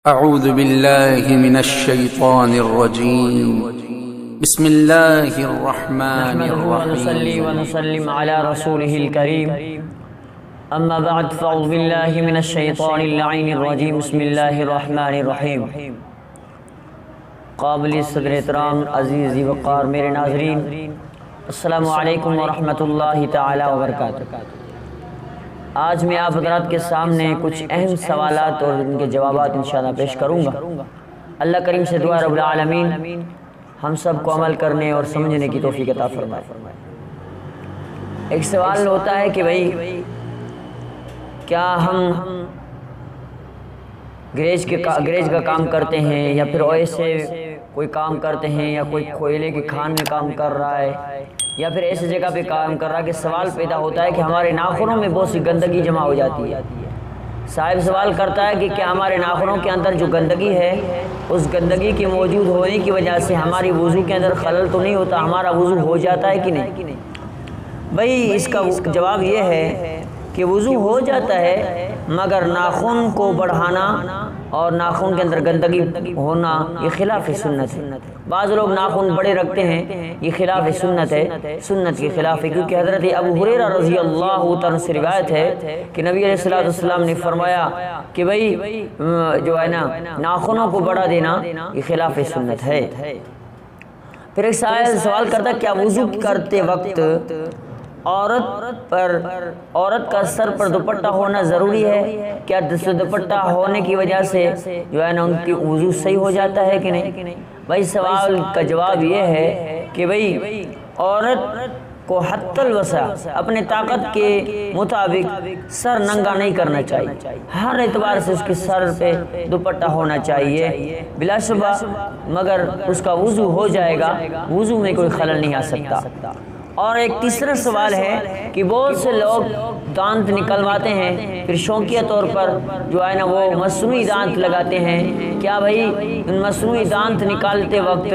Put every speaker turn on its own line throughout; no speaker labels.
أعوذ بالله من الشيطان الرجيم. بسم الله الرحمن الرحيم.
نصلي ونسلم على رسوله الكريم. أما بعد فأعوذ بالله من الشيطان اللعين الرجيم. بسم الله الرحمن الرحيم. قابل صدر احترام عزیز وقار میرے ناظرین، السلام علیکم ورحمۃ اللہ تعالی وبرکاتہ۔ آج میں آپ حضرات کے سامنے کچھ اہم سوالات اور ان کے جوابات انشاءاللہ پیش کروں گا۔ اللہ کریم سے دعا رب العالمین ہم سب کو عمل کرنے اور سمجھنے کی توفیق عطا فرمائے۔ ایک سوال ہوتا ہے کہ بھائی کیا ہم گریج کا کام کرتے ہیں یا پھر ایسے کوئی کام کرتے ہیں یا کوئی کوئلے کی کھان میں کام کر رہا ہے یا پھر ایسی جگہ پہ کام کر رہا ہے کہ سوال پیدا ہوتا ہے کہ ہمارے ناخنوں میں بہت سی گندگی جمع ہو جاتی ہے۔ صاحب سوال کرتا ہے کہ کیا ہمارے ناخنوں کے اندر جو گندگی ہے اس گندگی کے موجود ہونے کی وجہ سے ہماری وضو کے اندر خلل تو نہیں ہوتا، ہمارا وضو ہو جاتا ہے کہ نہیں؟ بھائی اس کا جواب یہ ہے کہ وضو ہو جاتا ہے، مگر ناخن کو بڑھانا اور ناخن کے اندر گندگی ہونا یہ خلاف سنت ہے۔ بعض لوگ ناخن بڑے رکھتے ہیں، یہ خلاف سنت ہے، سنت کے خلاف ہے، کیونکہ حضرت ابو ہریرہ رضی اللہ تعالیٰ سے روایت ہے کہ نبی علیہ السلام نے فرمایا کہ بھائی جو ہے نا ناخنوں کو بڑھا دینا یہ خلاف سنت ہے۔ پھر ایک سوال کرتا ہے کیا وضو کرتے وقت عورت کا سر پر دوپٹہ ہونا ضروری ہے؟ کیا دوپٹہ ہونے کی وجہ سے جو ہے نا ان کی وضو صحیح ہو جاتا ہے کہ نہیں؟ بھائی سوال کا جواب یہ ہے کہ بھئی عورت کو حد الوسع اپنے طاقت کے مطابق سر ننگا نہیں کرنا چاہیے، ہر اعتبار سے اس کے سر پہ دوپٹہ ہونا چاہیے بلا شبہ، مگر اس کا وضو ہو جائے گا، وضو میں کوئی خلل نہیں آ سکتا۔ اور ایک تیسرا سوال ہے کہ بہت سے لوگ دانت نکلواتے ہیں، پھر شوقیہ طور پر جو ہے نا وہ مصنوعی دانت لگاتے ہیں۔ کیا بھائی ان مصنوعی دانت نکالتے وقت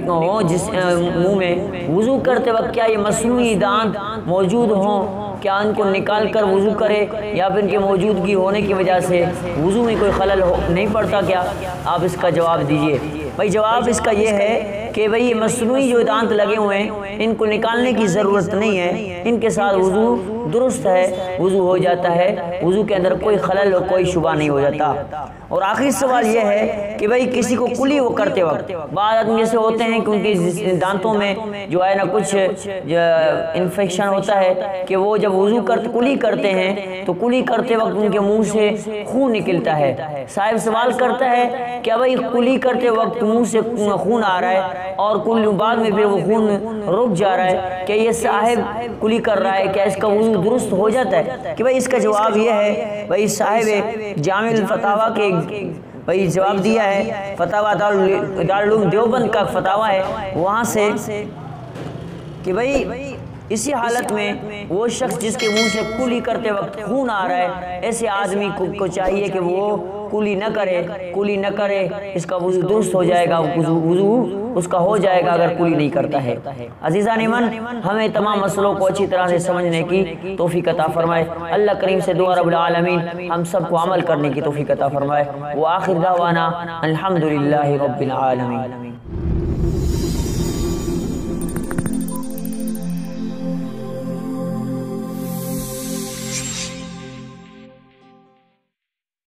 ہو جس منہ میں وضو کرتے وقت کیا یہ مصنوعی دانت موجود ہوں، کیا ان کو نکال کر وضو کرے یا پھر ان کی موجودگی ہونے کی وجہ سے وضو میں کوئی خلل نہیں پڑتا؟ کیا آپ اس کا جواب دیجئے۔ بھائی جواب اس کا یہ ہے کہ بھئی مصنوعی جو دانت لگے ہوئے ہیں ان کو نکالنے کی ضرورت نہیں ہے، ان کے ساتھ وضو درست ہے، وضو ہو جاتا ہے، وضو کے اندر کوئی خلل اور کوئی شبہ نہیں ہو جاتا۔ اور آخری سوال یہ ہے کہ بھئی کسی کو کلی وہ کرتے وقت بعض آدمی جیسے ہوتے ہیں کہ ان کے دانتوں میں جو ہے نا کچھ انفیکشن ہوتا ہے کہ وہ جب وضو کلی کرتے ہیں تو کلی کرتے وقت ان کے منہ سے خون نکلتا ہے۔ صاحب سوال کرتا ہے کیا بھئی کلی کرتے وقت منہ سے خون آ رہا ہے اور کل بعد میں پھر وہ خون رک جا رہا ہے، کہ یہ صاحب کلی کر رہا ہے، کیا اس کا وضو درست ہو جاتا ہے؟ کہ بھئی اس کا جواب یہ ہے، بھئی صاحب جامع الفتاویٰ کے بھئی جواب دیا ہے، فتاویٰ دارالعلوم دیوبند کا فتاویٰ ہے، وہاں سے کہ بھئی اسی حالت میں وہ شخص جس کے منہ سے کلی کرتے وقت خون آ رہا ہے، ایسے آدمی کو چاہیے کہ وہ کلی نہ کرے، اس کا وضو درست ہو جائے گا، وضو اس کا ہو جائے گا اگر کلی نہیں کرتا ہے۔ عزیزان ایمان، ہمیں تمام مسئلوں کو اچھی طرح سے سمجھنے کی توفیق عطا فرمائے۔ اللہ کریم سے دعا رب العالمین ہم سب کو عمل کرنے کی توفیق عطا فرمائے۔ وآخر دعوانا الحمدللہ رب العالمین۔